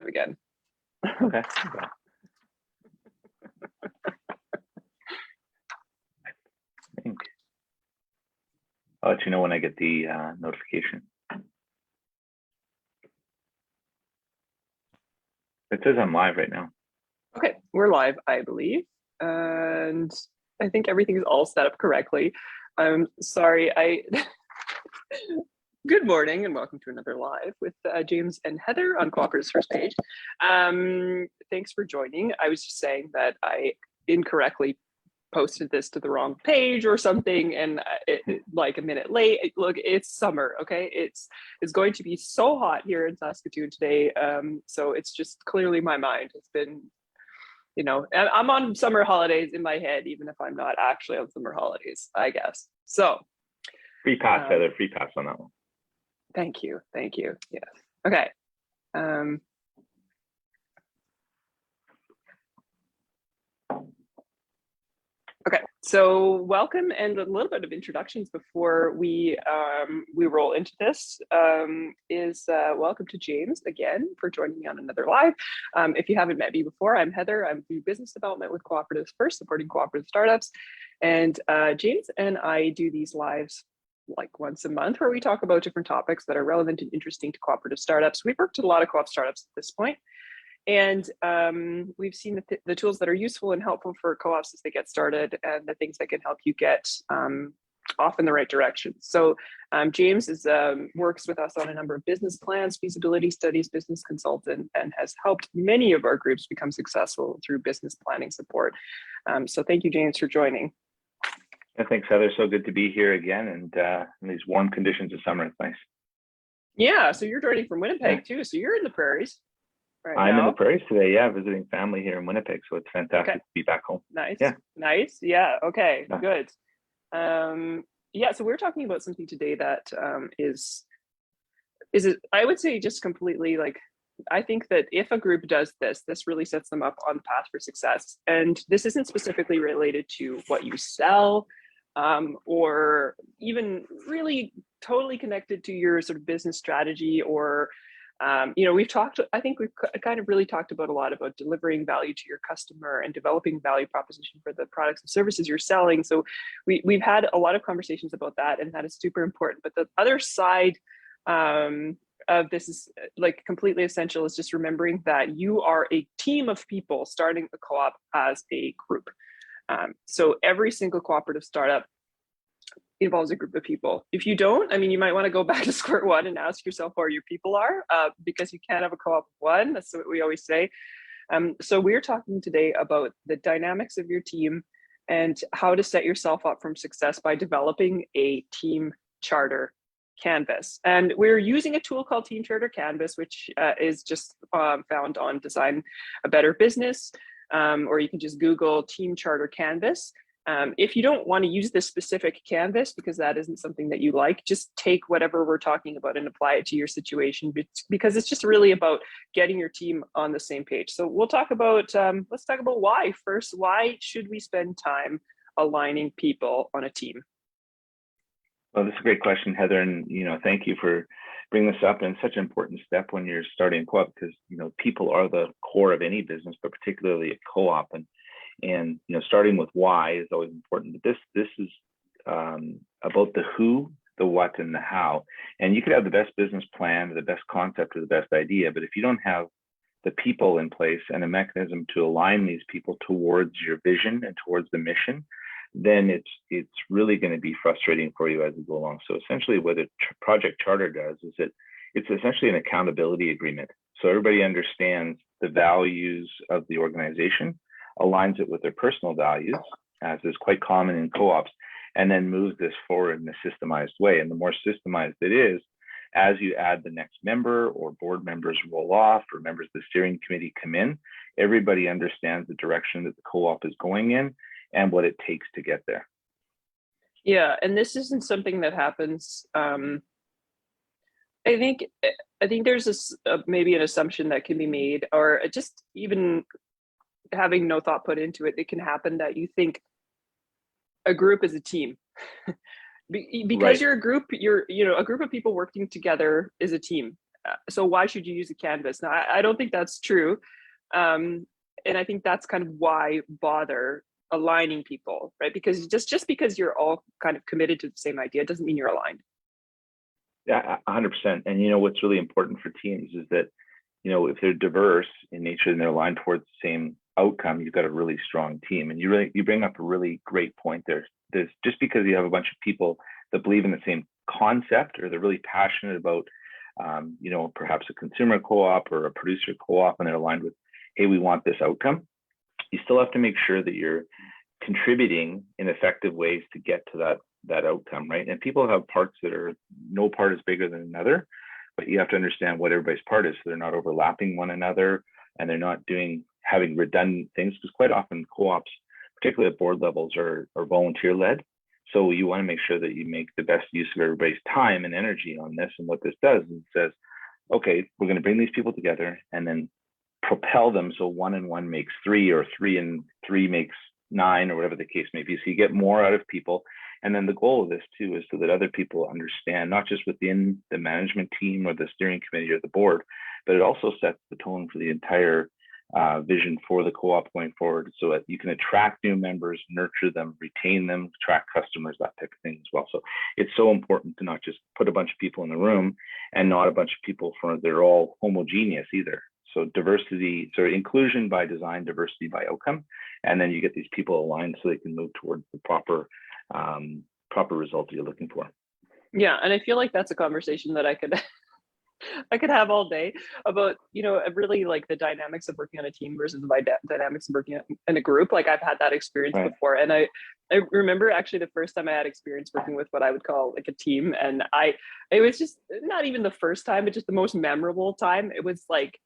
again. Okay. I think I'll let you know when I get the notification. It says I'm live right now. Okay, we're live, I believe. And I think everything's all set up correctly. I'm sorry, Good morning and welcome to another live with James and Heather on Co-operatives First Page. Thanks for joining. I was just saying that I incorrectly posted this to the wrong page or something, and like a minute late. Look, it's summer, okay? It's going to be so hot here in Saskatoon today, so it's just clearly my mind. It's been, you know, I'm on summer holidays in my head, even if I'm not actually on summer holidays, I guess. So free pass, Heather. Free pass on that one. Thank you. Yes. Okay. Okay, so welcome, and a little bit of introductions before we roll into this welcome to James again for joining me on another live. If you haven't met me before, I'm Heather. I'm the business development with Co-operatives First, supporting cooperative startups. And James and I do these lives like once a month where we talk about different topics that are relevant and interesting to cooperative startups. We've worked with a lot of co-op startups at this point. And we've seen the tools that are useful and helpful for co-ops as they get started, and the things that can help you get off in the right direction. So James works with us on a number of business plans, feasibility studies, business consultant, and has helped many of our groups become successful through business planning support. So thank you, James, for joining. Yeah, thanks, Heather. So good to be here again, and in these warm conditions of summer. It's nice. Yeah, so you're joining from Winnipeg too. So you're in the prairies. I'm in the prairies today, visiting family here in Winnipeg, so it's fantastic to be back home. Nice. Okay, Yeah. Good. So we're talking about something today that is I would say just completely like, I think that if a group does this really sets them up on the path for success. And this isn't specifically related to what you sell, or even really totally connected to your sort of business strategy, or we've kind of really talked about a lot about delivering value to your customer and developing value proposition for the products and services you're selling. So we've had a lot of conversations about that, and that is super important. But the other side of this is like completely essential, is just remembering that you are a team of people starting a co-op as a group. So every single cooperative startup involves a group of people. If you don't, you might want to go back to square one and ask yourself where your people are, because you can't have a co-op of one. That's what we always say. So we're talking today about the dynamics of your team and how to set yourself up for success by developing a team charter canvas. And we're using a tool called Team Charter Canvas, which is just found on Design a Better Business, or you can just Google Team Charter Canvas. If you don't want to use this specific canvas because that isn't something that you like, just take whatever we're talking about and apply it to your situation, because it's just really about getting your team on the same page. So we'll talk about, let's talk about why first. Why should we spend time aligning people on a team? Well, this is a great question, Heather, and thank you for bringing this up. And it's such an important step when you're starting a co-op, because people are the core of any business, but particularly a co-op. And starting with why is always important. But this is about the who, the what, and the how. And you could have the best business plan, or the best concept, or the best idea, but if you don't have the people in place and a mechanism to align these people towards your vision and towards the mission, then it's really going to be frustrating for you as you go along. So essentially, what a project charter does is it's essentially an accountability agreement. So everybody understands the values of the organization, aligns it with their personal values, as is quite common in co-ops, and then moves this forward in a systemized way. And the more systemized it is, as you add the next member, or board members roll off, or members of the steering committee come in, everybody understands the direction that the co-op is going in and what it takes to get there. Yeah, and this isn't something that happens. I think there's maybe an assumption that can be made, or just even having no thought put into it. It can happen that you think a group is a team. Because right. You're a group. A group of people working together is a team. so why should you use a canvas? Now, I don't think that's true. And I think that's kind of why bother aligning people, right? Because just because you're all kind of committed to the same idea doesn't mean you're aligned. Yeah, 100%. And what's really important for teams is that if they're diverse in nature and they're aligned towards the same outcome, you've got a really strong team. And you bring up a really great point there. There's just because you have a bunch of people that believe in the same concept, or they're really passionate about perhaps a consumer co-op or a producer co-op, and they're aligned with, hey, we want this outcome. You still have to make sure that you're contributing in effective ways to get to that outcome, right? And people have parts that are, no part is bigger than another, but you have to understand what everybody's part is, so they're not overlapping one another, and they're not having redundant things, because quite often co-ops, particularly at board levels, are volunteer led. So you want to make sure that you make the best use of everybody's time and energy on this. And what this does is it says, okay, we're going to bring these people together and then propel them so 1 and 1 makes 3, or 3 and 3 makes 9, or whatever the case may be. So you get more out of people. And then the goal of this too is so that other people understand, not just within the management team or the steering committee or the board, but it also sets the tone for the entire vision for the co-op going forward, so that you can attract new members, nurture them, retain them, attract customers, that type of thing as well. So it's so important to not just put a bunch of people in the room, and not a bunch of people they're all homogeneous either. So inclusion by design, diversity by outcome, and then you get these people aligned so they can move towards the proper result you're looking for. Yeah, and I feel like that's a conversation that I could have all day about, really like the dynamics of working on a team versus the dynamics of working in a group. Like I've had that experience Right. before. And I remember actually the first time I had experience working with what I would call like a team. And it was just not even the first time, but just the most memorable time. It was like,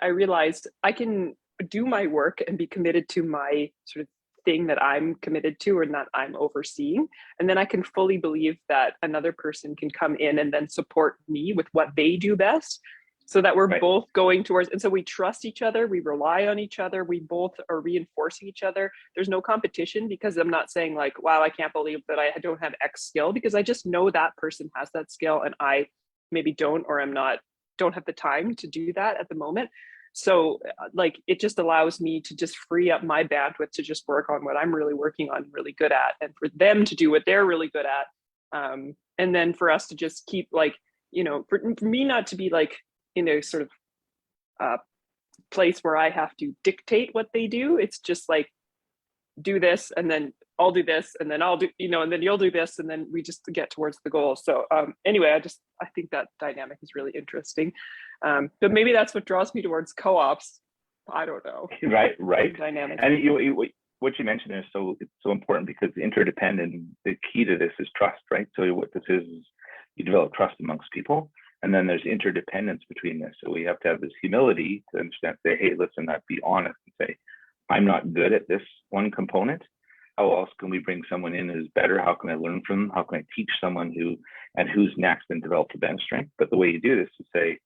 I realized I can do my work and be committed to my sort of thing that I'm committed to or that I'm overseeing. And then I can fully believe that another person can come in and then support me with what they do best, so that we're Right. both going towards, and so we trust each other, we rely on each other, we both are reinforcing each other. There's no competition, because I'm not saying like, wow, I can't believe that I don't have X skill, because I just know that person has that skill and I maybe don't, or don't have the time to do that at the moment. So like, it just allows me to just free up my bandwidth to just work on what I'm really working on, really good at, and for them to do what they're really good at. And then for us to just keep like, for me not to be like in a sort of place where I have to dictate what they do. It's just like, do this, and then I'll do this, and then I'll do, and then you'll do this, and then we just get towards the goal. So anyway, I think that dynamic is really interesting. But maybe that's what draws me towards co-ops. I don't know. Right. Dynamic. And what you mentioned is it's so important, because the interdependent, the key to this is trust, right? So what this is you develop trust amongst people, and then there's interdependence between this. So we have to have this humility to understand, say, hey, listen, be honest and say, I'm not good at this one component. How else can we bring someone in who's better? How can I learn from them? How can I teach someone who's next, and develop the bench strength? But the way you do this is say,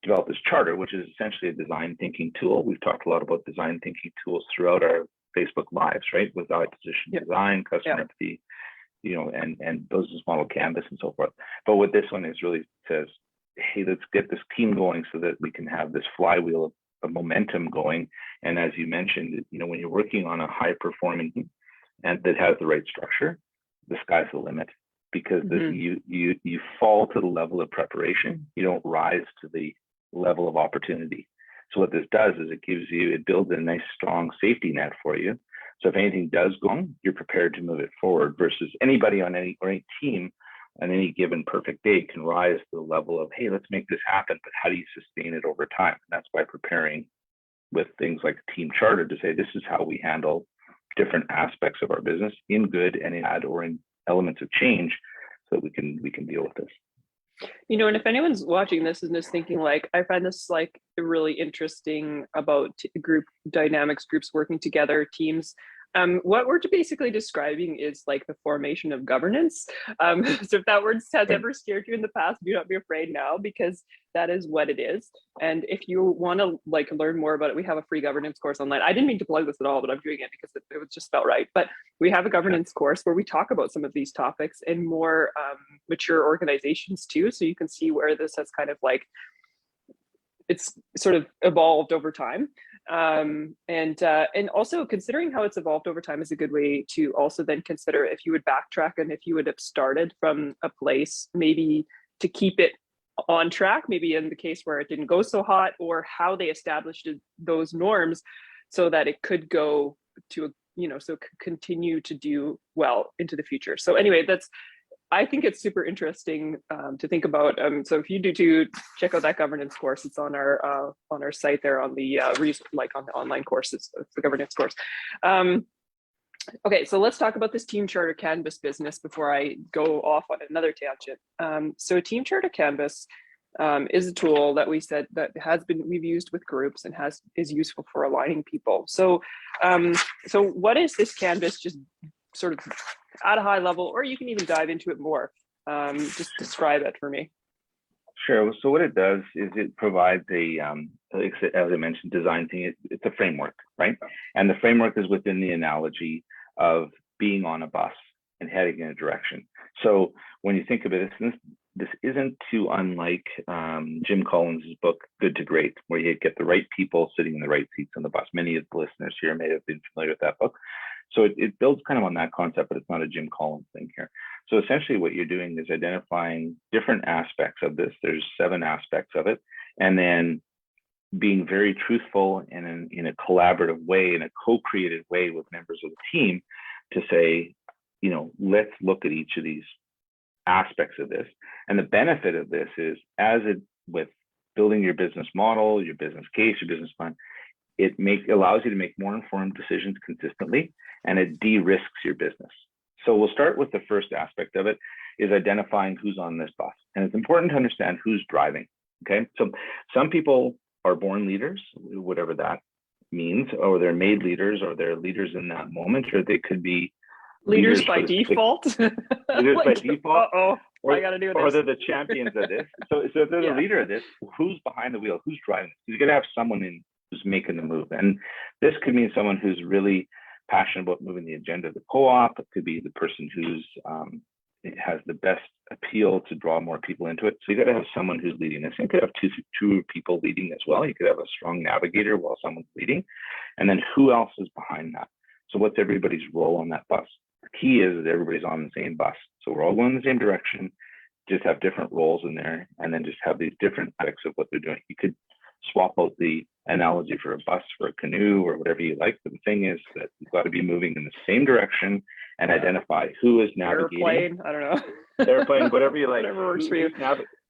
develop this charter, which is essentially a design thinking tool. We've talked a lot about design thinking tools throughout our Facebook lives, right? With acquisition design, customer empathy, and business model canvas and so forth. But what this one is really says, hey, let's get this team going so that we can have this flywheel of momentum going. And as you mentioned, when you're working on a high performing and that has the right structure, the sky's the limit, because you fall to the level of preparation. You don't rise to the level of opportunity. So what this does is it builds a nice strong safety net for you. So if anything does go wrong, you're prepared to move it forward, versus anybody on any team on any given perfect day can rise to the level of, hey, let's make this happen, but how do you sustain it over time? And that's by preparing with things like a team charter to say, this is how we handle different aspects of our business in good and in bad, or in elements of change, so that we can deal with this. And if anyone's watching this and is thinking like, I find this like really interesting about group dynamics, groups working together, teams, what we're basically describing is like the formation of governance. So if that word has ever scared you in the past, do not be afraid now, because that is what it is. And if you want to like learn more about it, we have a free governance course online. I didn't mean to plug this at all, but I'm doing it because it was just felt right. But we have a governance course where we talk about some of these topics in more mature organizations too. So you can see where this has kind of like it's sort of evolved over time. And also considering how it's evolved over time is a good way to also then consider if you would backtrack and if you would have started from a place maybe to keep it on track, maybe in the case where it didn't go so hot, or how they established those norms so that it could go to a, so continue to do well into the future. So anyway, I think it's super interesting to think about. So if you do too, check out that governance course. It's on our site there on the like on the online courses, the governance course. Okay, so let's talk about this team charter canvas business before I go off on another tangent. So team charter canvas is a tool that we said that we've used with groups and is useful for aligning people. So so what is this canvas? Just sort of at a high level, or you can even dive into it more. Just describe it for me. Sure. So what it does is it provides as I mentioned, design thing. It's a framework, right? And the framework is within the analogy of being on a bus and heading in a direction. So when you think of it, this isn't too unlike Jim Collins' book, Good to Great, where you get the right people sitting in the right seats on the bus. Many of the listeners here may have been familiar with that book. So it builds kind of on that concept, but it's not a Jim Collins thing here. So essentially what you're doing is identifying different aspects of this. There's 7 aspects of it. And then being very truthful and in a collaborative way, in a co-created way with members of the team to say, let's look at each of these aspects of this. And the benefit of this is, with building your business model, your business case, your business plan, it allows you to make more informed decisions consistently, and it de-risks your business. So we'll start with the first aspect of it, is identifying who's on this bus. And it's important to understand who's driving, okay? So some people are born leaders, whatever that means, or they're made leaders, or they're leaders in that moment, or they could be leaders by default. Leaders by default. I got to do this. Or they're the champions of this. So if they're the leader of this, who's behind the wheel? Who's driving? You're going to have someone who's making the move. And this could mean someone who's really passionate about moving the agenda of the co-op. It could be the person who's has the best appeal to draw more people into it. So you got to have someone who's leading this. You could have two people leading as well. You could have a strong navigator while someone's leading. And then who else is behind that? So what's everybody's role on that bus? The key is that everybody's on the same bus. So we're all going in the same direction, just have different roles in there, and then just have these different aspects of what they're doing. You could swap out the analogy for a bus for a canoe or whatever you like. But the thing is that you've got to be moving in the same direction and identify who is navigating. Airplane, I don't know. Airplane, whatever you like. Whatever works for you.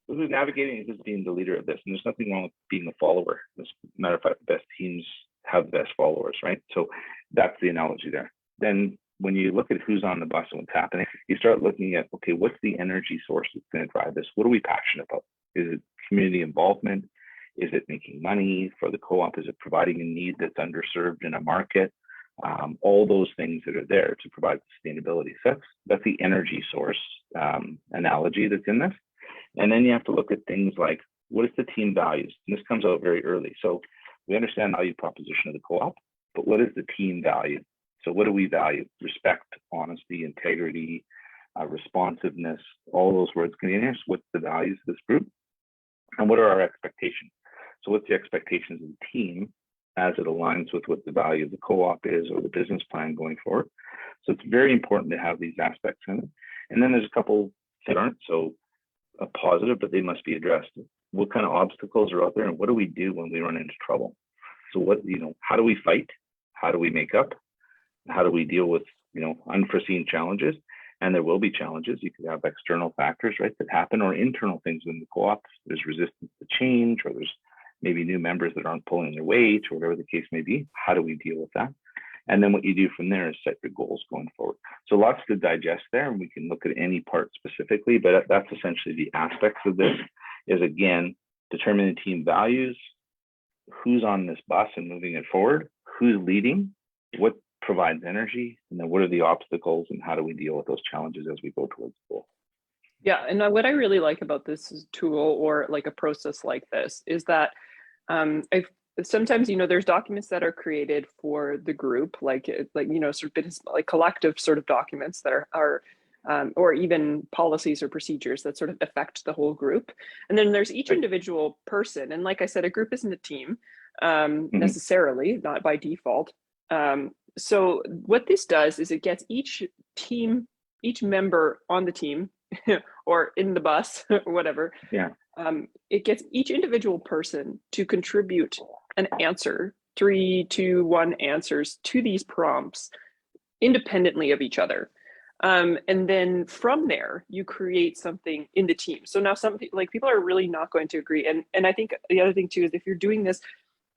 Who's navigating and who's being the leader of this. And there's nothing wrong with being a follower. As a matter of fact, the best teams have the best followers, right? So that's the analogy there. Then when you look at who's on the bus and what's happening, you start looking at, okay, what's the energy source that's going to drive this? What are we passionate about? Is it community involvement? Is it making money for the co-op? Is it providing a need that's underserved in a market? All those things that are there to provide sustainability. So that's the energy source analogy that's in this. And then you have to look at things like, what is the team values? And this comes out very early. So we understand the value proposition of the co-op, but what is the team value? So what do we value? Respect, honesty, integrity, responsiveness, all those words can be in here. So what's the values of this group? And what are our expectations? So what's the expectations of the team as it aligns with what the value of the co-op is or the business plan going forward? So it's very important to have these aspects in it. And then there's a couple that aren't so positive, but they must be addressed. What kind of obstacles are out there, and what do we do when we run into trouble? So how do we fight? How do we make up? How do we deal with, unforeseen challenges? And there will be challenges. You could have external factors, right, that happen, or internal things in the co-op. There's resistance to change, or there's maybe new members that aren't pulling their weight, or whatever the case may be. How do we deal with that? And then what you do from there is set your goals going forward. So lots to digest there, and we can look at any part specifically, but that's essentially the aspects of this, is again, determining team values, who's on this bus and moving it forward, who's leading, what provides energy, and then what are the obstacles, and how do we deal with those challenges as we go towards the goal. Yeah, and what I really like about this tool, or like a process like this, is that sometimes there's documents that are created for the group, like sort of like collective sort of documents that are or even policies or procedures that sort of affect the whole group. And then there's each Right. individual person. And like I said, a group isn't a team Hmm. necessarily, not by default. So what this does is it gets each member on the team or in the bus or whatever, Yeah. it gets each individual person to contribute an answer, 3, 2, 1 answers to these prompts independently of each other. And then from there, you create something in the team. So now some like people are really not going to agree. And I think the other thing too is if you're doing this,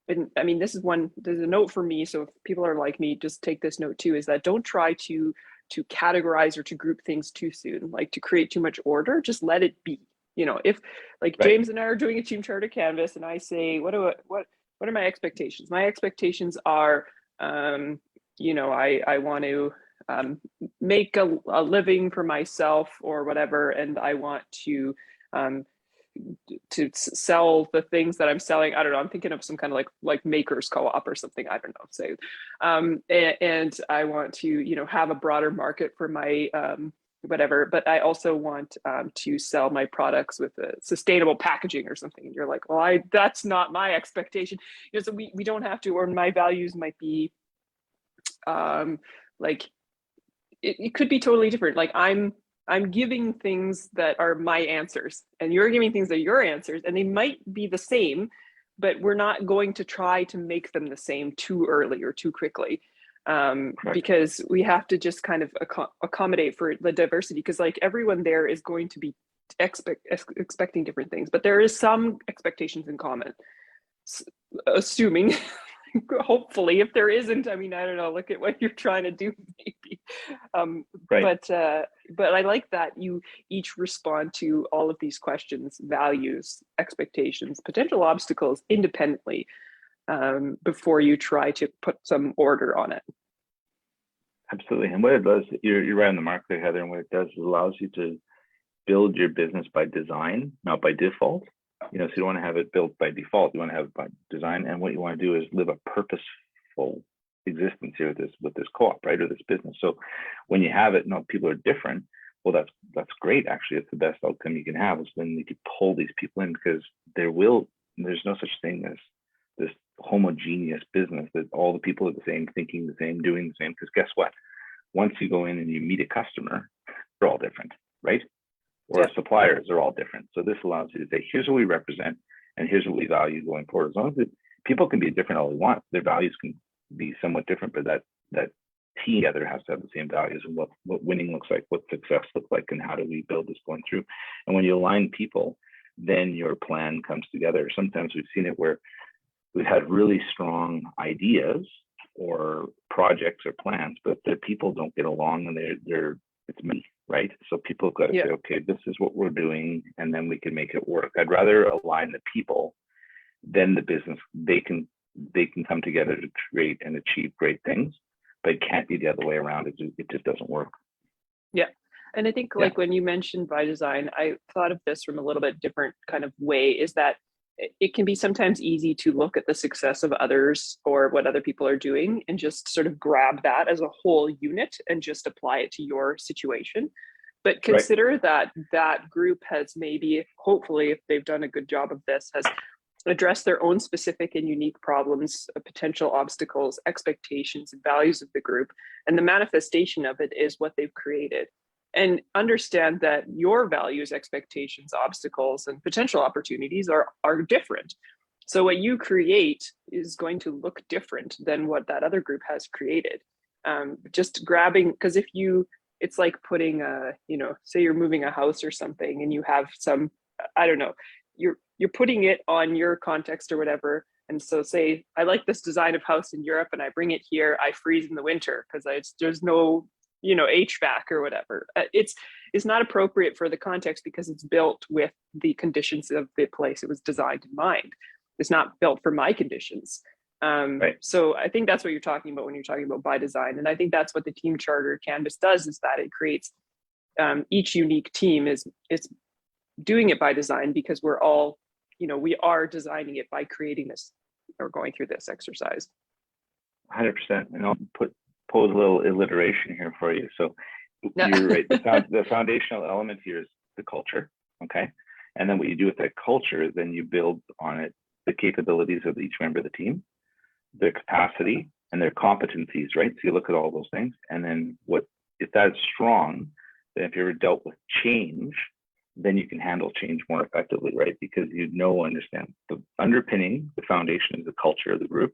and I mean there's a note for me. So if people are like me, just take this note too, is that don't try to categorize or to group things too soon, like to create too much order. Just let it be. If like Right. James and I are doing a team charter canvas and I say, what are my expectations? My expectations are I want to make a living for myself or whatever, and I want um, to sell the things that I'm selling. I don't know. I'm thinking of some kind of like makers co-op or something. I don't know. So, and I want to have a broader market for my whatever. But I also want to sell my products with a sustainable packaging or something. And you're like, well, that's not my expectation. So we don't have to. Or my values might be like it could be totally different. Like I'm giving things that are my answers and you're giving things that are your answers, and they might be the same, but we're not going to try to make them the same too early or too quickly, Correct. because we have to just kind of accommodate for the diversity, because like everyone there is going to be expecting different things, but there is some expectations in common, assuming. Hopefully, if there isn't, I mean, I don't know, look at what you're trying to do, maybe. um, Right. but I like that you each respond to all of these questions, values, expectations, potential obstacles independently, before you try to put some order on it. Absolutely. And what it does, you're right on the mark there, Heather. And what it does is allows you to build your business by design, not by default. So you don't want to have it built by default. You want to have it by design. And what you want to do is live a purposeful existence here with this co-op, right, or this business. So when you have it, people are different. Well, that's great. Actually, it's the best outcome you can have is when you can pull these people in, because there's no such thing as this homogeneous business that all the people are the same, thinking the same, doing the same. Because guess what? Once you go in and you meet a customer, they're all different, right? Or Yeah. our suppliers are all different. So this allows you to say, here's what we represent and here's what we value going forward. As long as people can be different all they want, their values can be somewhat different, but that team together has to have the same values and what winning looks like, what success looks like, and how do we build this going through. And when you align people, then your plan comes together. Sometimes we've seen it where we've had really strong ideas or projects or plans, but the people don't get along and it's me, right? So people have got to Yeah. say, okay, this is what we're doing, and then we can make it work. I'd rather align the people than the business. They can come together to create and achieve great things, but it can't be the other way around. It just doesn't work. Yeah. And I think Yeah. like when you mentioned by design, I thought of this from a little bit different kind of way, is that it can be sometimes easy to look at the success of others or what other people are doing and just sort of grab that as a whole unit and just apply it to your situation. But Right. consider that that group has maybe, hopefully, if they've done a good job of this, has addressed their own specific and unique problems, potential obstacles, expectations, and values of the group. And the manifestation of it is what they've created. And understand that your values, expectations, obstacles, and potential opportunities are different. So what you create is going to look different than what that other group has created. Just grabbing, because it's like putting say you're moving a house or something, and you have some, I don't know, you're putting it on your context or whatever. And so say I like this design of house in Europe and I bring it here, I freeze in the winter because there's no HVAC or whatever. It's not appropriate for the context because it's built with the conditions of the place it was designed in mind. It's not built for my conditions. Right. So I think that's what you're talking about when you're talking about by design. And I think that's what the team charter canvas does, is that it creates each unique team is doing it by design, because we're all, we are designing it by creating this or going through this exercise. 100%. And I'll pose a little alliteration here for you. So No. You're right. The foundational element here is the culture. Okay. And then what you do with that culture, then you build on it the capabilities of each member of the team, their capacity and their competencies, right? So you look at all those things. And then if that's strong, then if you're ever dealt with change, then you can handle change more effectively, right? Because understand the underpinning, the foundation is the culture of the group.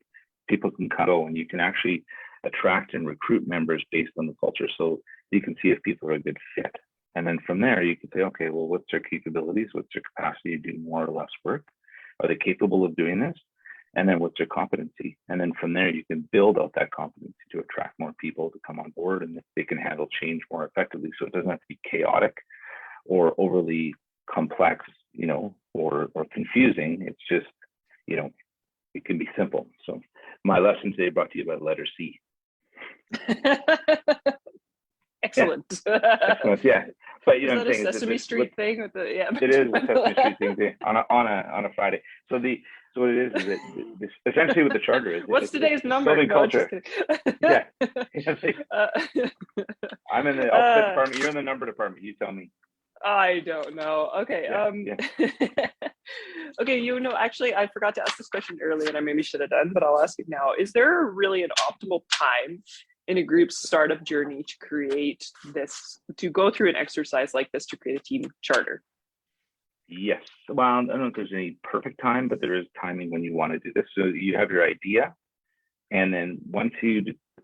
People can go and you can actually attract and recruit members based on the culture. So you can see if people are a good fit. And then from there, you can say, okay, well, what's their capabilities? What's their capacity to do more or less work? Are they capable of doing this? And then what's their competency? And then from there, you can build out that competency to attract more people to come on board, and they can handle change more effectively. So it doesn't have to be chaotic or overly complex, or confusing. It's just, it can be simple. So my lesson today brought to you by letter C. Excellent. Yeah. Excellent. Yeah. But is that a Sesame Street thing with the it is a Sesame Street thing on a Friday. So what it is that essentially what the charter is. What's today's number? Building culture. Yeah. I'm in the alphabet department. You're in the number department. You tell me. I don't know. Okay. Yeah. Okay. Actually, I forgot to ask this question earlier, and I maybe should have done, but I'll ask it now. Is there really an optimal time in a group's startup journey to go through an exercise like this to create a team charter? Yes. Well, I don't know if there's any perfect time, but there is timing when you want to do this. So you have your idea, and then I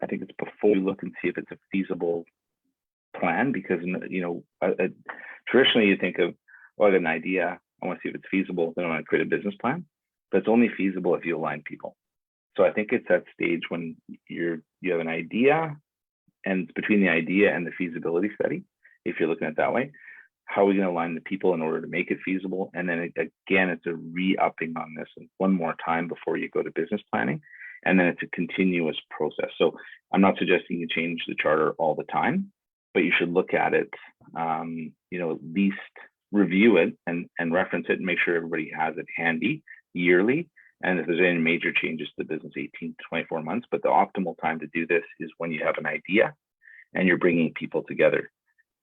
think it's before you look and see if it's a feasible plan, because traditionally you think of, I got an idea, I want to see if it's feasible, then I want to create a business plan. But it's only feasible if you align people. So I think it's that stage when you have an idea, and between the idea and the feasibility study, if you're looking at it that way, how are we going to align the people in order to make it feasible? And then again, it's a re-upping on this one more time before you go to business planning. And then it's a continuous process. So I'm not suggesting you change the charter all the time, but you should look at it, at least review it and reference it and make sure everybody has it handy yearly. And if there's any major changes to the business, 18 to 24 months. But the optimal time to do this is when you have an idea and you're bringing people together.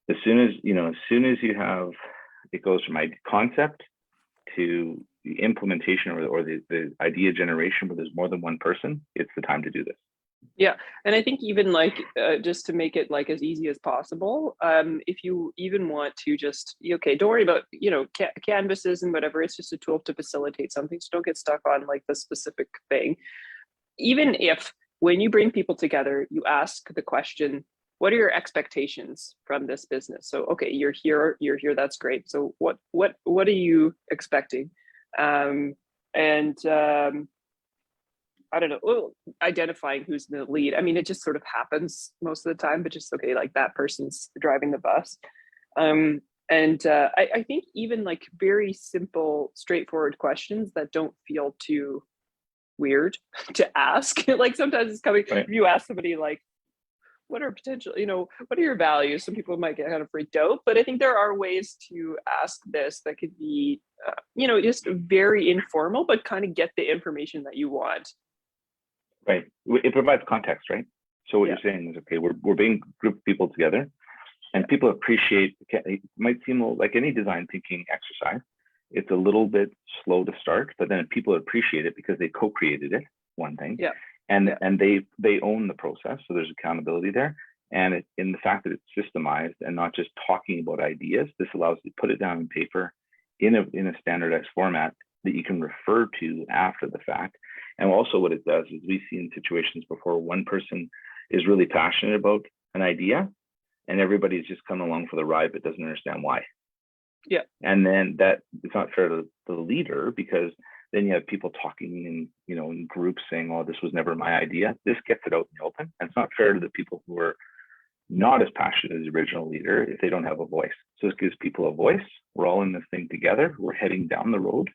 As soon as you have, it goes from concept to the implementation or the idea generation where there's more than one person, it's the time to do this. Yeah. And I think even just to make it as easy as possible, if you even want to just, don't worry about, canvases and whatever, it's just a tool to facilitate something. So don't get stuck on the specific thing. Even if when you bring people together, you ask the question, what are your expectations from this business? So, okay, you're here, that's great. So what are you expecting? I don't know, identifying who's the lead. I mean, it just sort of happens most of the time, but just, okay, that person's driving the bus. I think even very simple, straightforward questions that don't feel too weird to ask. Sometimes it's coming, right. If you ask somebody what are potential, what are your values? Some people might get kind of freaked out, but I think there are ways to ask this that could be, just very informal, but kind of get the information that you want. Right. It provides context, right? So what you're saying is, okay, we're being group of people together, and people appreciate, it might seem like any design thinking exercise, it's a little bit slow to start, but then people appreciate it because they co-created it, one thing. Yeah. And they own the process, so there's accountability there. And in the fact that it's systemized and not just talking about ideas, this allows you to put it down on paper in a standardized format that you can refer to after the fact. And also what it does is we've seen situations before one person is really passionate about an idea and everybody's just coming along for the ride but doesn't understand why. Yeah. And then that it's not fair to the leader, because then you have people talking in groups saying, oh, this was never my idea. This gets it out in the open. And it's not fair to the people who are not as passionate as the original leader if they don't have a voice. So this gives people a voice. We're all in this thing together. We're heading down the road.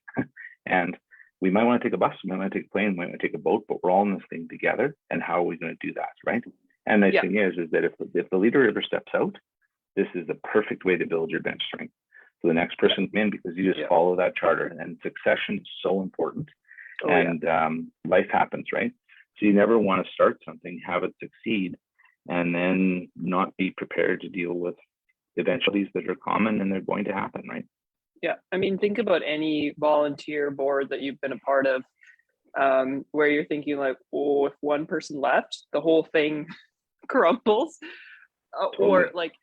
And we might want to take a bus, we might want to take a plane, we might want to take a boat, but we're all in this thing together. And how are we going to do that, right? And the thing is that if the leader ever steps out, this is the perfect way to build your bench strength. So the next person in, because you just follow that charter, and succession is so important. Life happens, right? So you never want to start something, have it succeed, and then not be prepared to deal with eventualities that are common and they're going to happen, right? Yeah, I mean, think about any volunteer board that you've been a part of, where you're thinking like, oh, if one person left, the whole thing crumbles. Or Totally. like,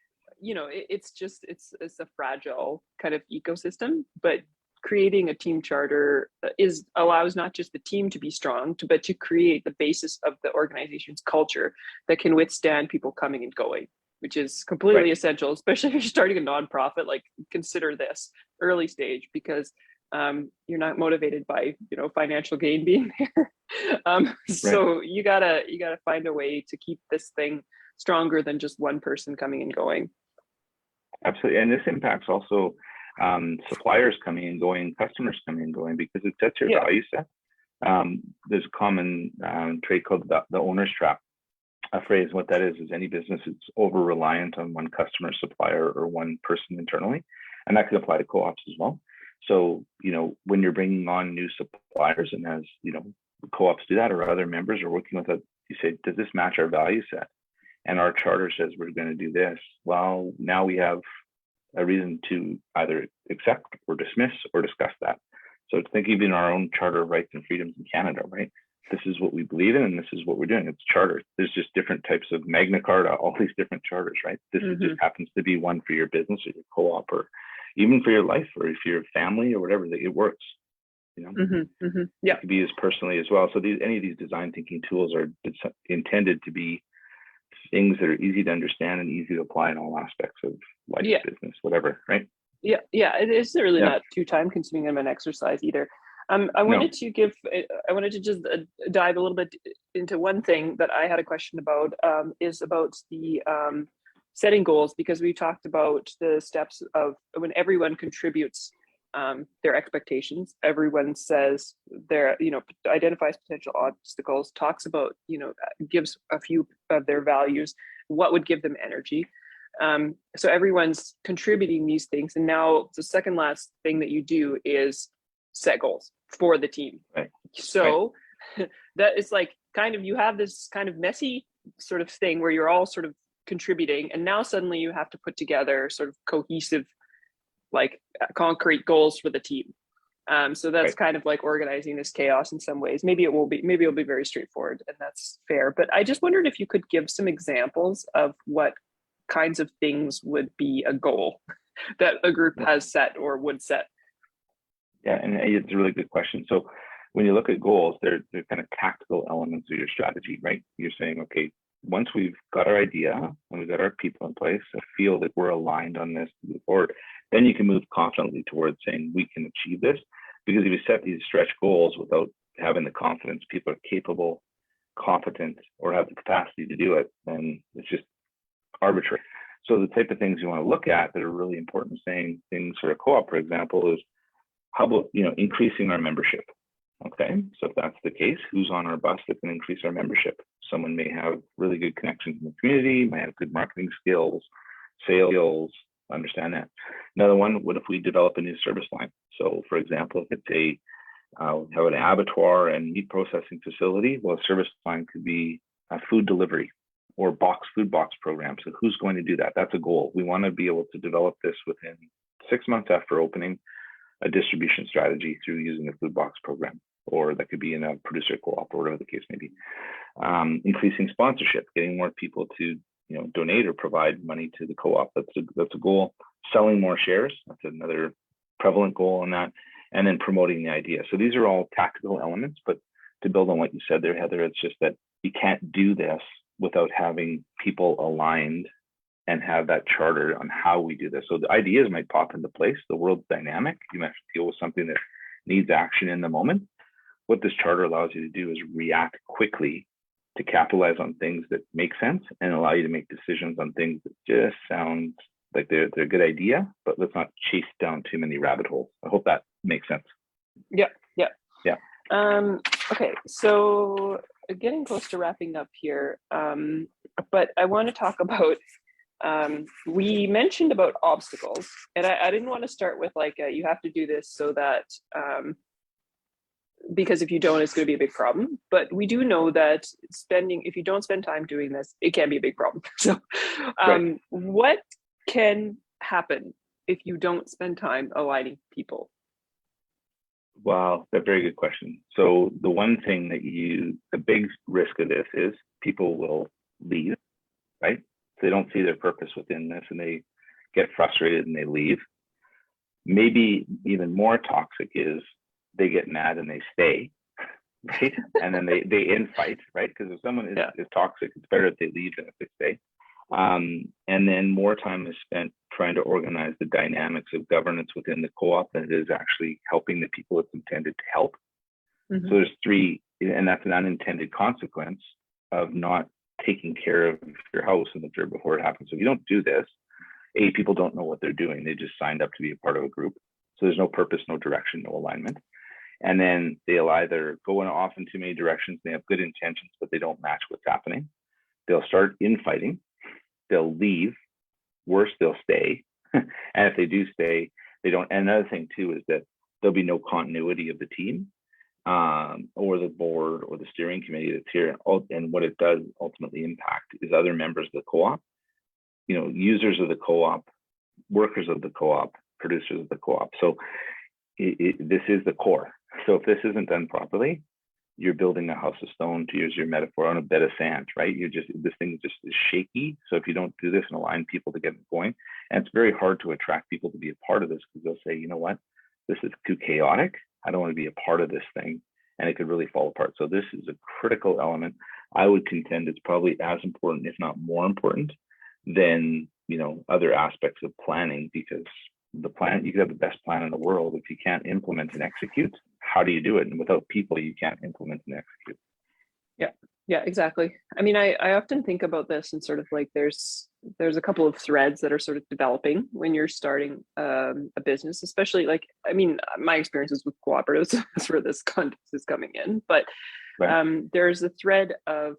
it's a fragile kind of ecosystem. But creating a team charter allows not just the team to be strong, but to create the basis of the organization's culture that can withstand people coming and going, which is completely Right. essential, especially if you're starting a nonprofit. Like, consider this early stage, because you're not motivated by financial gain being there. Right. So you gotta find a way to keep this thing stronger than just one person coming and going. Absolutely. And this impacts also suppliers coming and going, customers coming and going, because it sets your Yeah. value set. There's a common trait called the owner's trap. A phrase, what that is any business that's over reliant on one customer, supplier, or one person internally. And that could apply to co-ops as well. So, when you're bringing on new suppliers, and as co-ops do that, or other members are working with you say, does this match our value set? And our charter says we're going to do this. Well, now we have a reason to either accept or dismiss or discuss that. So think even our own Charter of Rights and Freedoms in Canada, right? This is what we believe in, and this is what we're doing. It's charter. There's just different types of Magna Carta, all these different charters, right? This just happens to be one for your business or your co-op, or even for your life, or if you're a family or whatever, that it works. Yeah. It could be as personally as well. So any of these design thinking tools are intended to be things that are easy to understand and easy to apply in all aspects of life, business, whatever, right? Yeah, it is really not too time consuming of an exercise either. I wanted to just dive a little bit into one thing that I had a question about, is about the setting goals, because we talked about the steps of when everyone contributes their expectations. Everyone says identifies potential obstacles, talks about, gives a few of their values, what would give them energy. So everyone's contributing these things. And now the second last thing that you do is set goals for the team. Right. So that is like you have this kind of messy sort of thing where you're all sort of contributing. And now suddenly you have to put together sort of cohesive, like concrete goals for the team. So that's kind of like organizing this chaos in some ways. Maybe it'll be very straightforward, and that's fair. But I just wondered if you could give some examples of what kinds of things would be a goal that a group has set or would set. Yeah, and it's a really good question. So when you look at goals, they're kind of tactical elements of your strategy, right? You're saying, okay, once we've got our idea and we've got our people in place, I feel that we're aligned on this to move forward, then you can move confidently towards saying we can achieve this. Because if you set these stretch goals without having the confidence people are capable, competent, or have the capacity to do it, then it's just arbitrary. So the type of things you want to look at that are really important, saying things for a co-op, for example, is how about increasing our membership? Okay, so if that's the case, who's on our bus that can increase our membership? Someone may have really good connections in the community, might have good marketing skills, sales skills, understand that. Another one, what if we develop a new service line? So for example, if it's have an abattoir and meat processing facility, well, a service line could be a food delivery or food box program. So who's going to do that? That's a goal. We want to be able to develop this within 6 months after opening, a distribution strategy through using the food box program, or that could be in a producer co-op or whatever the case may be. Increasing sponsorship, getting more people to donate or provide money to the co-op. That's a goal. Selling more shares, that's another prevalent goal on that. And then promoting the idea. So these are all tactical elements, but to build on what you said there, Heather, it's just that you can't do this without having people aligned and have that charter on how we do this. So the ideas might pop into place. The world's dynamic. You might have to deal with something that needs action in the moment. What this charter allows you to do is react quickly to capitalize on things that make sense and allow you to make decisions on things that just sound like they're a good idea, but let's not chase down too many rabbit holes. I hope that makes sense. Yeah. Yeah. Okay, so getting close to wrapping up here, but I want to talk about, we mentioned about obstacles, and I didn't want to start with like, you have to do this so that because if you don't, it's going to be a big problem. But we do know that if you don't spend time doing this, it can be a big problem. So, Right. what can happen if you don't spend time aligning people? Well, that's a very good question. So the one thing the big risk of this is people will leave, right? So they don't see their purpose within this and they get frustrated and they leave. Maybe even more toxic is they get mad and they stay, right? And then they infight, right? Because if someone is toxic, it's better if they leave than if they stay. And then more time is spent trying to organize the dynamics of governance within the co-op than it is actually helping the people it's intended to help. Mm-hmm. So there's three, and that's an unintended consequence of not taking care of your house in the dirt before it happens. So if you don't do this, people don't know what they're doing. They just signed up to be a part of a group. So there's no purpose, no direction, no alignment. And then they'll either go off in too many directions. They have good intentions, but they don't match what's happening. They'll start infighting. They'll leave. Worse, they'll stay. And if they do stay, they don't. And another thing too is that there'll be no continuity of the team or the board or the steering committee that's here. And what it does ultimately impact is other members of the co-op, users of the co-op, workers of the co-op, producers of the co-op. So this is the core. So if this isn't done properly, you're building a house of stone, to use your metaphor, on a bed of sand, right? This thing just is shaky. So if you don't do this and align people to get it going, and it's very hard to attract people to be a part of this because they'll say, you know what, this is too chaotic. I don't want to be a part of this thing. And it could really fall apart. So this is a critical element. I would contend it's probably as important, if not more important, than other aspects of planning, because the plan, you could have the best plan in the world. If you can't implement and execute, how do you do it? And without people, you can't implement and execute. Yeah, exactly. I mean, I often think about this and sort of like there's a couple of threads that are sort of developing when you're starting a business, especially like, I mean, my experiences with cooperatives is where this context is coming in, but Right. there's a thread of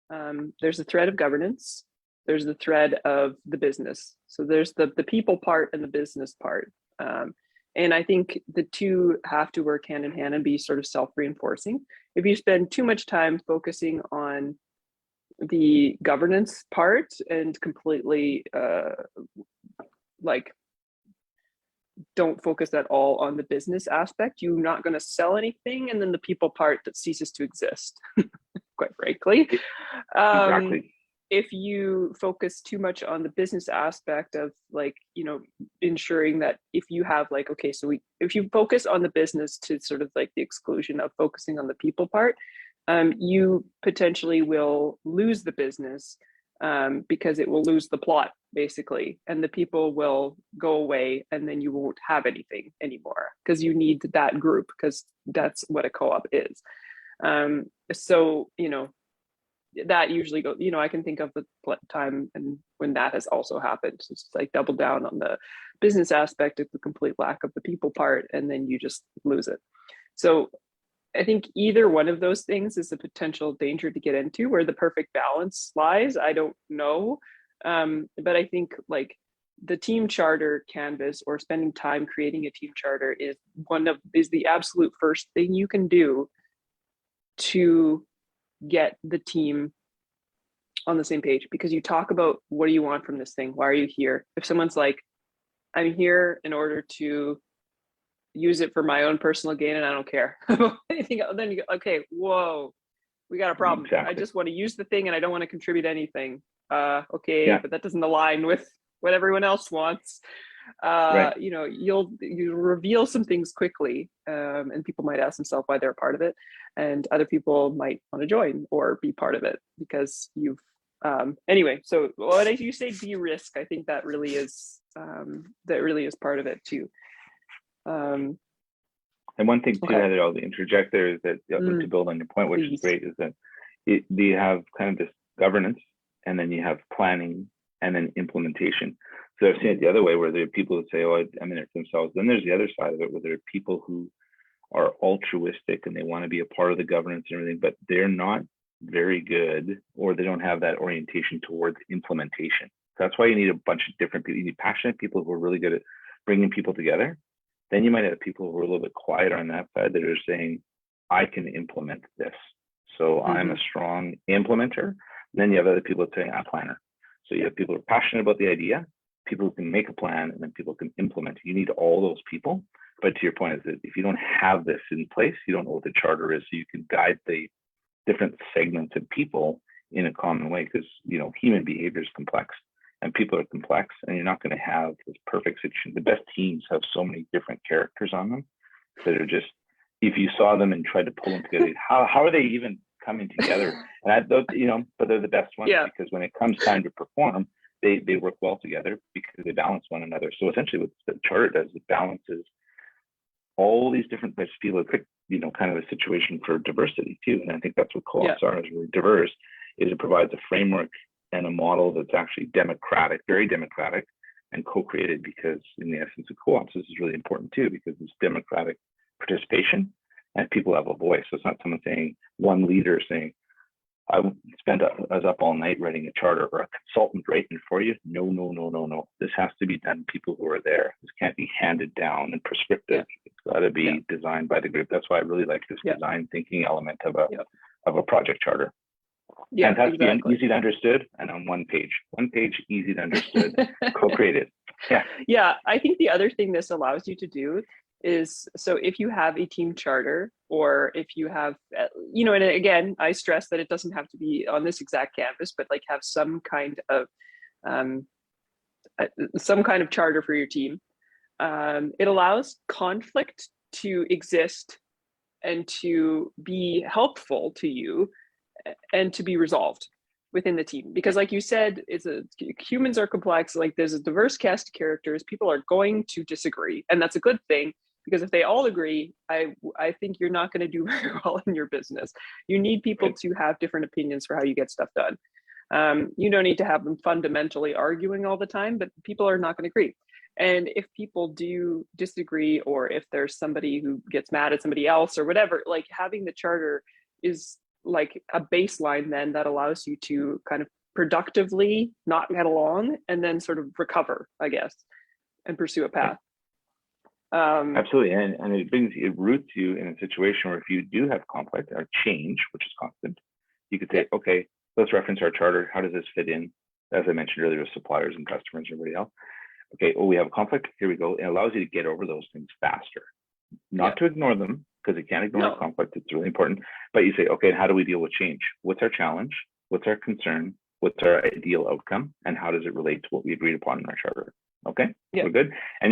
governance. There's the thread of the business. So there's the people part and the business part. And I think the two have to work hand in hand and be sort of self-reinforcing. If you spend too much time focusing on the governance part and completely like don't focus at all on the business aspect, you're not going to sell anything. And then the people part that ceases to exist, quite frankly. Exactly. If you focus too much on the business aspect of like, ensuring that if you have like, okay, so if you focus on the business to sort of like the exclusion of focusing on the people part, you potentially will lose the business because it will lose the plot basically, and the people will go away and then you won't have anything anymore because you need that group, because that's what a co-op is. So, that usually goes, I can think of the time and when that has also happened. So it's like double down on the business aspect of the complete lack of the people part, and then you just lose it. So I think either one of those things is a potential danger to get into. Where the perfect balance lies, I don't know. But I think like the team charter canvas or spending time creating a team charter is the absolute first thing you can do to get the team on the same page, because you talk about what do you want from this thing? Why are you here? If someone's like, I'm here in order to use it for my own personal gain and I don't care about anything else, then you go, okay, whoa, we got a problem. Exactly. I just want to use the thing and I don't want to contribute anything. Okay, Yeah. but that doesn't align with what everyone else wants. Right. You'll reveal some things quickly, and people might ask themselves why they're a part of it, and other people might want to join or be part of it because you've anyway. So when you say de-risk, I think that really is part of it too. And one thing too, Okay. Heather, I'll interject there, is that to build on your point, which is great, is that you have kind of this governance, and then you have planning, and then implementation. So I've seen it the other way, where there are people that say, "Oh, I'm in it for themselves." Then there's the other side of it, where there are people who are altruistic and they want to be a part of the governance and everything, but they're not very good, or they don't have that orientation towards implementation. So that's why you need a bunch of different people. You need passionate people who are really good at bringing people together. Then you might have people who are a little bit quieter on that side that are saying, I can implement this. So I'm Mm-hmm. a strong implementer. And then you have other people that say, I'm a planner. So you have people who are passionate about the idea, people who can make a plan, and then people who can implement. You need all those people. But to your point is that if you don't have this in place, you don't know what the charter is. So you can guide the different segments of people in a common way, because human behavior is complex and people are complex, and you're not going to have this perfect situation. The best teams have so many different characters on them that are just, if you saw them and tried to pull them together, how are they even coming together? And but they're the best ones, Yeah. because when it comes time to perform, they work well together because they balance one another. So essentially what the charter does, it balances all these different types of people. It's kind of a situation for diversity too. And I think that's what co-ops are, is really diverse, is it provides a framework and a model that's actually democratic, very democratic, and co-created, because in the essence of co-ops, this is really important too, because it's democratic participation and people have a voice. So it's not someone saying, one leader saying, I was up all night writing a charter, or a consultant writing for you. No, no, no, no, no. This has to be done people who are there. This can't be handed down and prescriptive. It's got to be designed by the group. That's why I really like this design thinking element of a project charter. Yeah, and it has to be easy to understood and on one page, easy to understood, co-created. Yeah, I think the other thing this allows you to do is, so if you have a team charter, or if you have, and again, I stress that it doesn't have to be on this exact canvas, but like have some kind of charter for your team. It allows conflict to exist and to be helpful to you and to be resolved within the team, because like you said, humans are complex. Like, there's a diverse cast of characters. People are going to disagree, and that's a good thing, because if they all agree, I think you're not going to do very well in your business. You need people to have different opinions for how you get stuff done. You don't need to have them fundamentally arguing all the time, but people are not going to agree. And if people do disagree, or if there's somebody who gets mad at somebody else or whatever, like, having the charter is like a baseline then that allows you to kind of productively not get along and then sort of recover, I guess, and pursue a path. Absolutely. And it roots you in a situation where if you do have conflict or change, which is constant, you could say, okay, let's reference our charter. How does this fit in? As I mentioned earlier, with suppliers and customers and everybody else. Okay, we have a conflict. Here we go. It allows you to get over those things faster, not to ignore them, because you can't ignore conflict. It's really important. But you say, okay, how do we deal with change? What's our challenge? What's our concern? What's our ideal outcome? And how does it relate to what we agreed upon in our charter? Okay, we're good. And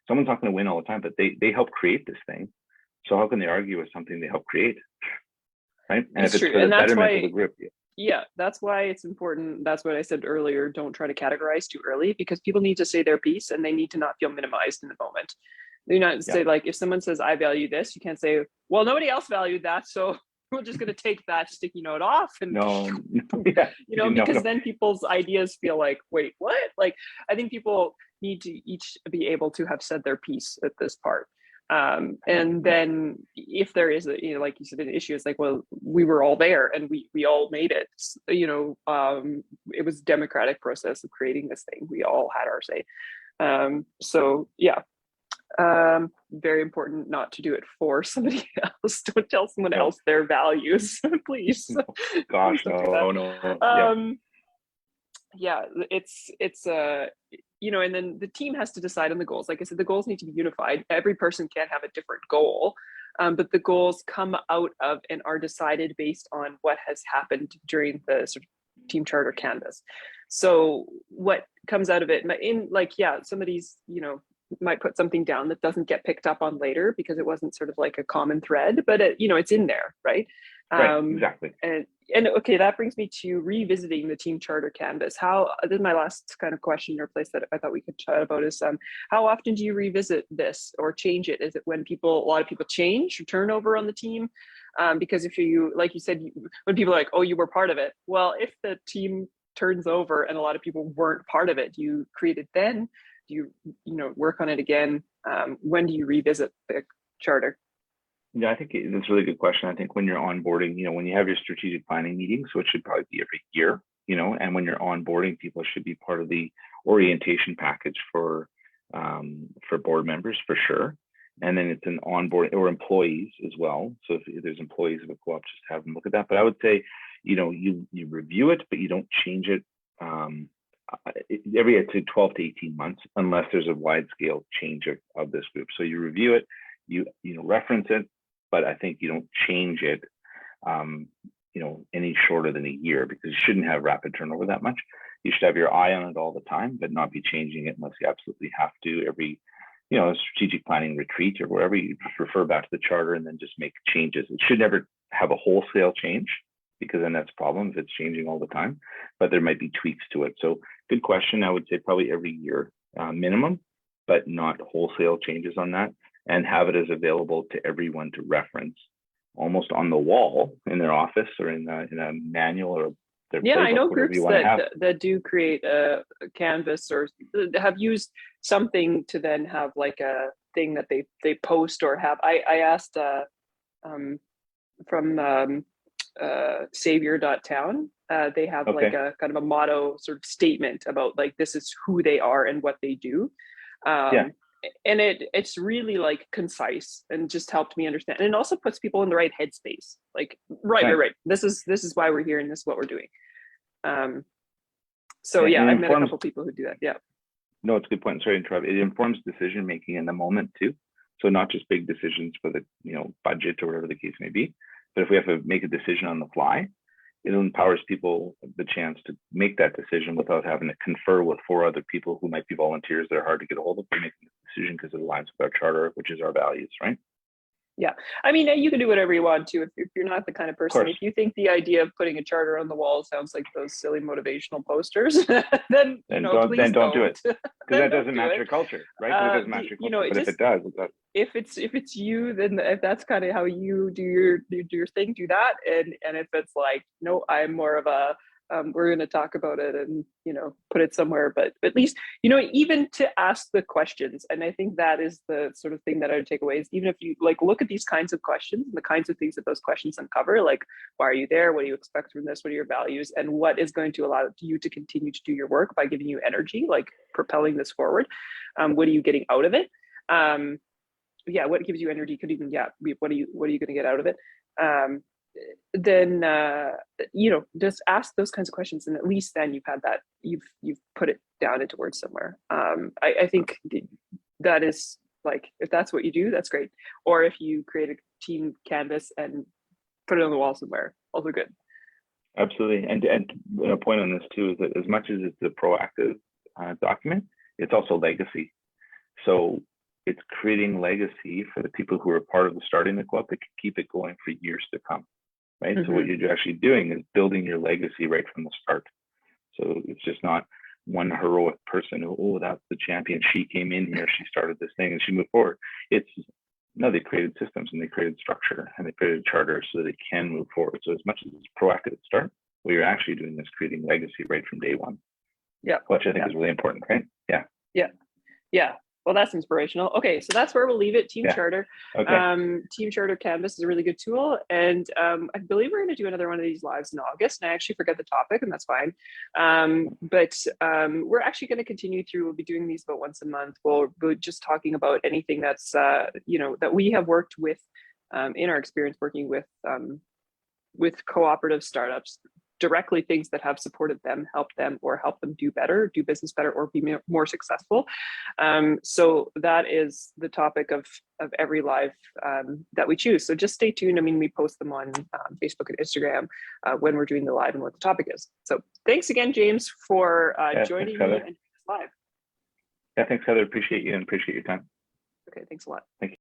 someone's not going to win all the time, but they help create this thing. So how can they argue with something they help create? Right? And if it's for the betterment of the group. Yeah, that's why it's important. That's what I said earlier. Don't try to categorize too early, because people need to say their piece and they need to not feel minimized in the moment. Do not say, like, if someone says, I value this, you can't say, well, nobody else valued that, so we're just going to take that sticky note off. And because then people's ideas feel like, wait, what? Like, I think people need to each be able to have said their piece at this part. And then if there is like you said, an issue, it's like, well, we were all there and we all made it. It was a democratic process of creating this thing. We all had our say. Very important not to do it for somebody else. Don't tell someone else their values, please. Gosh, no. It's and then the team has to decide on the goals. Like I said, the goals need to be unified. Every person can have a different goal, but the goals come out of and are decided based on what has happened during the sort of team charter canvas. So what comes out of it, somebody's, might put something down that doesn't get picked up on later because it wasn't sort of like a common thread, but it's in there, right? Exactly. And okay, that brings me to revisiting the team charter canvas. This is my last kind of question or place that I thought we could chat about is, how often do you revisit this or change it? Is it when a lot of people change or turnover on the team? Because if you, like you said, when people are like, oh, you were part of it. Well, if the team turns over and a lot of people weren't part of it, do you create it then? Do you work on it again? When do you revisit the charter? Yeah, I think that's a really good question. I think when you're onboarding, when you have your strategic planning meetings, which should probably be every year, and when you're onboarding, people should be part of the orientation package for board members for sure. and then it's an onboard or employees as well. So if there's employees of a co-op, just have them look at that. But I would say, you review it, but you don't change it every 12 to 18 months, unless there's a wide scale change of this group. So you review it, you reference it, but I think you don't change it, any shorter than a year, because you shouldn't have rapid turnover that much. You should have your eye on it all the time, but not be changing it unless you absolutely have to. Every strategic planning retreat or wherever, you just refer back to the charter and then just make changes. It should never have a wholesale change, because then that's a problem if it's changing all the time, but there might be tweaks to it. So good question. I would say probably every year minimum, but not wholesale changes on that, and have it as available to everyone to reference almost on the wall in their office or in a manual or their playbook, I know whatever groups you want to have. that do create a canvas or have used something to then have like a thing that they post or have. I asked from savior.town, they have like a kind of a motto sort of statement about like this is who they are and what they do. And it's really like concise and just helped me understand, and it also puts people in the right headspace, like right, this is why we're here and this is what we're doing. So I've met a couple people who do that. No, it's a good point. Sorry to interrupt. It informs decision making in the moment too. So not just big decisions for the budget or whatever the case may be, but if we have to make a decision on the fly, it empowers people the chance to make that decision without having to confer with 4 other people who might be volunteers that are hard to get a hold of. They make the decision because it aligns with our charter, which is our values, right? Yeah, I mean, you can do whatever you want to if you're not the kind of person. If you think the idea of putting a charter on the wall sounds like those silly motivational posters, then don't do it, because that doesn't match your culture, right? It doesn't match your culture. But if it does, if it's you, then if that's kind of how you do your thing, do that. And if it's like, no, I'm more of a we're going to talk about it and put it somewhere, but at least even to ask the questions. And I think that is the sort of thing that I would take away, is even if you like look at these kinds of questions and the kinds of things that those questions uncover, like why are you there, what do you expect from this, what are your values, and what is going to allow you to continue to do your work by giving you energy, like propelling this forward. What are you getting out of it? What gives you energy could even what are you going to get out of it? Then just ask those kinds of questions, and at least then you've had that, you've put it down into words somewhere. I think that is, like, if that's what you do, that's great. Or if you create a team canvas and put it on the wall somewhere, also good. Absolutely. And a point on this too is that as much as it's a proactive document, it's also legacy. So it's creating legacy for the people who are part of the starting the co-op that can keep it going for years to come. Right. Mm-hmm. So what you're actually doing is building your legacy right from the start. So it's just not one heroic person who, that's the champion. She came in here, she started this thing and she moved forward. They created systems and they created structure and they created charters so that they can move forward. So as much as it's proactive at start, what you're actually doing is creating legacy right from day one. Yeah. Which I think is really important, right? Yeah. Well, that's inspirational. Okay, so that's where we'll leave it. Team Charter. Okay. Team Charter Canvas is a really good tool. And I believe we're going to do another one of these lives in August. And I actually forget the topic, and that's fine. But we're actually going to continue through. We'll be doing these about once a month. We'll be just talking about anything that's, that we have worked with in our experience working with cooperative startups, directly things that have supported them, helped them, or helped them do better, do business better, or be more successful. So that is the topic of every live that we choose. So just stay tuned. I mean, we post them on Facebook and Instagram when we're doing the live and what the topic is. So thanks again, James, for joining me and doing this live. Yeah, thanks, Heather. Appreciate you and appreciate your time. Okay, thanks a lot. Thank you.